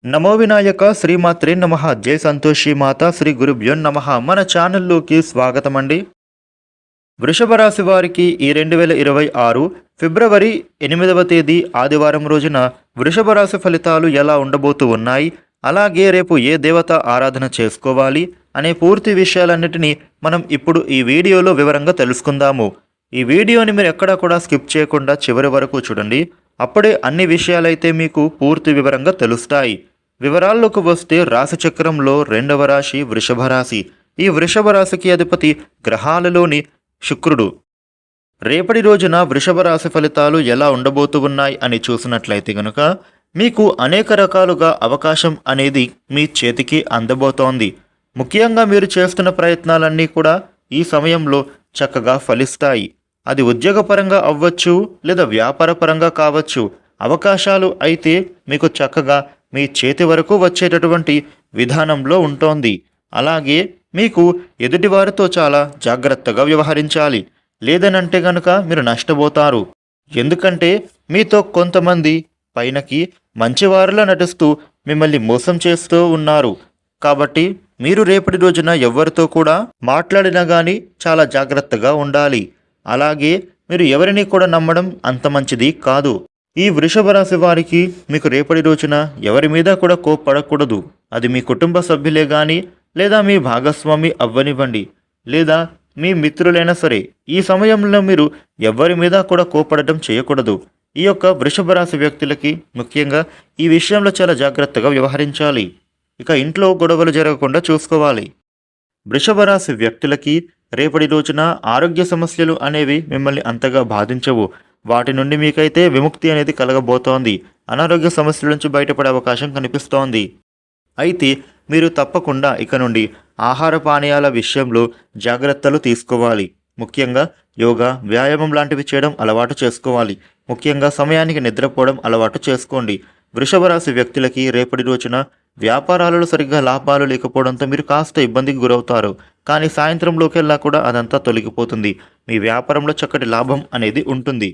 నమో వినాయక శ్రీమాత్రే నమః జై సంతోషి మాత శ్రీ గురుభ్యో నమః. మన ఛానల్లోకి స్వాగతం అండి. వృషభ రాశి వారికి ఈ 2026 ఫిబ్రవరి 8వ తేదీ ఆదివారం రోజున వృషభ రాశి ఫలితాలు ఎలా ఉండబోతూ ఉన్నాయి, అలాగే రేపు ఏ దేవత ఆరాధన చేసుకోవాలి అనే పూర్తి విషయాలన్నిటినీ మనం ఇప్పుడు ఈ వీడియోలో వివరంగా తెలుసుకుందాము. ఈ వీడియోని మీరు ఎక్కడా కూడా స్కిప్ చేయకుండా చివరి వరకు చూడండి. అప్పుడే అన్ని విషయాలైతే మీకు పూర్తి వివరంగా తెలుస్తాయి. వివరాల్లోకి వస్తే రాశి చక్రంలో రెండవ రాశి వృషభ రాశి. ఈ వృషభ రాశికి అధిపతి గ్రహాలలోని శుక్రుడు. రేపటి రోజున వృషభ రాశి ఫలితాలు ఎలా ఉండబోతూ ఉన్నాయి అని చూసినట్లయితే గనుక మీకు అనేక రకాలుగా అవకాశం అనేది మీ చేతికి అందబోతోంది. ముఖ్యంగా మీరు చేస్తున్న ప్రయత్నాలన్నీ కూడా ఈ సమయంలో చక్కగా ఫలిస్తాయి. అది ఉద్యోగపరంగా అవ్వచ్చు లేదా వ్యాపారపరంగా కావచ్చు. అవకాశాలు అయితే మీకు చక్కగా మీ చేతి వరకు వచ్చేటటువంటి విధానంలో ఉంటోంది. అలాగే మీకు ఎదుటివారితో చాలా జాగ్రత్తగా వ్యవహరించాలి, లేదనంటే గనుక మీరు నష్టపోతారు. ఎందుకంటే మీతో కొంతమంది పైనకి మంచివారిలా నటిస్తూ మిమ్మల్ని మోసం చేస్తూ ఉన్నారు. కాబట్టి మీరు రేపటి రోజున ఎవరితో కూడా మాట్లాడినా కానీ చాలా జాగ్రత్తగా ఉండాలి. అలాగే మీరు ఎవరిని కూడా నమ్మడం అంత మంచిది కాదు. ఈ వృషభ రాశి వారికి మీకు రేపటి రోజున ఎవరి మీద కూడా కోప్పడకూడదు. అది మీ కుటుంబ సభ్యులే కానీ లేదా మీ భాగస్వామి అవ్వనివ్వండి, లేదా మీ మిత్రులైనా సరే. ఈ సమయంలో మీరు ఎవరి మీద కూడా కోప్పడటం చేయకూడదు. ఈ యొక్క వృషభ రాశి వ్యక్తులకి ముఖ్యంగా ఈ విషయంలో చాలా జాగ్రత్తగా వ్యవహరించాలి. ఇక ఇంట్లో గొడవలు జరగకుండా చూసుకోవాలి. వృషభ రాశి వ్యక్తులకి రేపటి రోజున ఆరోగ్య సమస్యలు అనేవి మిమ్మల్ని అంతగా బాధించవు. వాటి నుండి మీకైతే విముక్తి అనేది కలగబోతోంది. అనారోగ్య సమస్యల నుంచి బయటపడే అవకాశం కనిపిస్తోంది. అయితే మీరు తప్పకుండా ఇక నుండి ఆహార పానీయాల విషయంలో జాగ్రత్తలు తీసుకోవాలి. ముఖ్యంగా యోగా, వ్యాయామం లాంటివి చేయడం అలవాటు చేసుకోవాలి. ముఖ్యంగా సమయానికి నిద్రపోవడం అలవాటు చేసుకోండి. వృషభ రాశి వ్యక్తులకి రేపటి రోజున వ్యాపారాలలో సరిగ్గా లాభాలు లేకపోవడంతో మీరు కాస్త ఇబ్బందికి గురవుతారు. కానీ సాయంత్రంలోకెల్లా కూడా అదంతా తొలగిపోతుంది. మీ వ్యాపారంలో చక్కటి లాభం అనేది ఉంటుంది.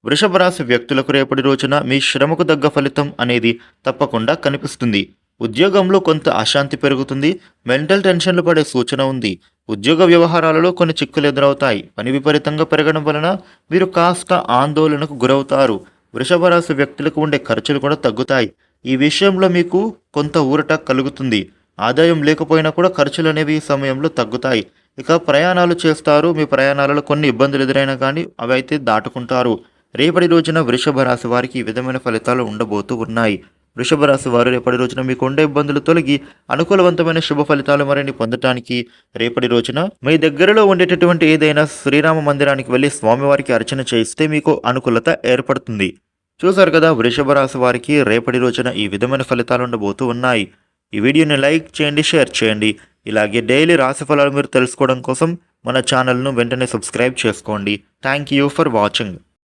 వృషభ రాశి వ్యక్తులకు రేపటి రోజున మీ శ్రమకు తగ్గ ఫలితం అనేది తప్పకుండా కనిపిస్తుంది. ఉద్యోగంలో కొంత అశాంతి పెరుగుతుంది. మెంటల్ టెన్షన్లు పడే సూచన ఉంది. ఉద్యోగ వ్యవహారాలలో కొన్ని చిక్కులు ఎదురవుతాయి. పని విపరీతంగా పెరగడం వలన మీరు కాస్త ఆందోళనకు గురవుతారు. వృషభ రాశి వ్యక్తులకు ఉండే ఖర్చులు కూడా తగ్గుతాయి. ఈ విషయంలో మీకు కొంత ఊరట కలుగుతుంది. ఆదాయం లేకపోయినా కూడా ఖర్చులు అనేవి ఈ సమయంలో తగ్గుతాయి. ఇక ప్రయాణాలు చేస్తారు. మీ ప్రయాణాలలో కొన్ని ఇబ్బందులు ఎదురైనా కానీ అవి అయితే దాటుకుంటారు. రేపటి రోజున వృషభ రాశి వారికి ఈ విధమైన ఫలితాలు ఉండబోతూ ఉన్నాయి. వృషభ రాశి వారు రేపటి రోజున మీకు ఉండే ఇబ్బందులు తొలగి అనుకూలవంతమైన శుభ ఫలితాలు మరిన్ని పొందటానికి రేపటి రోజున మీ దగ్గరలో ఉండేటటువంటి ఏదైనా శ్రీరామ మందిరానికి వెళ్ళి స్వామివారికి అర్చన చేయిస్తే మీకు అనుకూలత ఏర్పడుతుంది. చూసారు కదా, వృషభ రాశి వారికి రేపటి రోజున ఈ విధమైన ఫలితాలు ఉండబోతూ ఉన్నాయి. ఈ వీడియోని లైక్ చేయండి, షేర్ చేయండి. ఇలాగే డైలీ రాశి ఫలాలు మీరు తెలుసుకోవడం కోసం మన ఛానల్ను వెంటనే సబ్స్క్రైబ్ చేసుకోండి. Thank you for watching.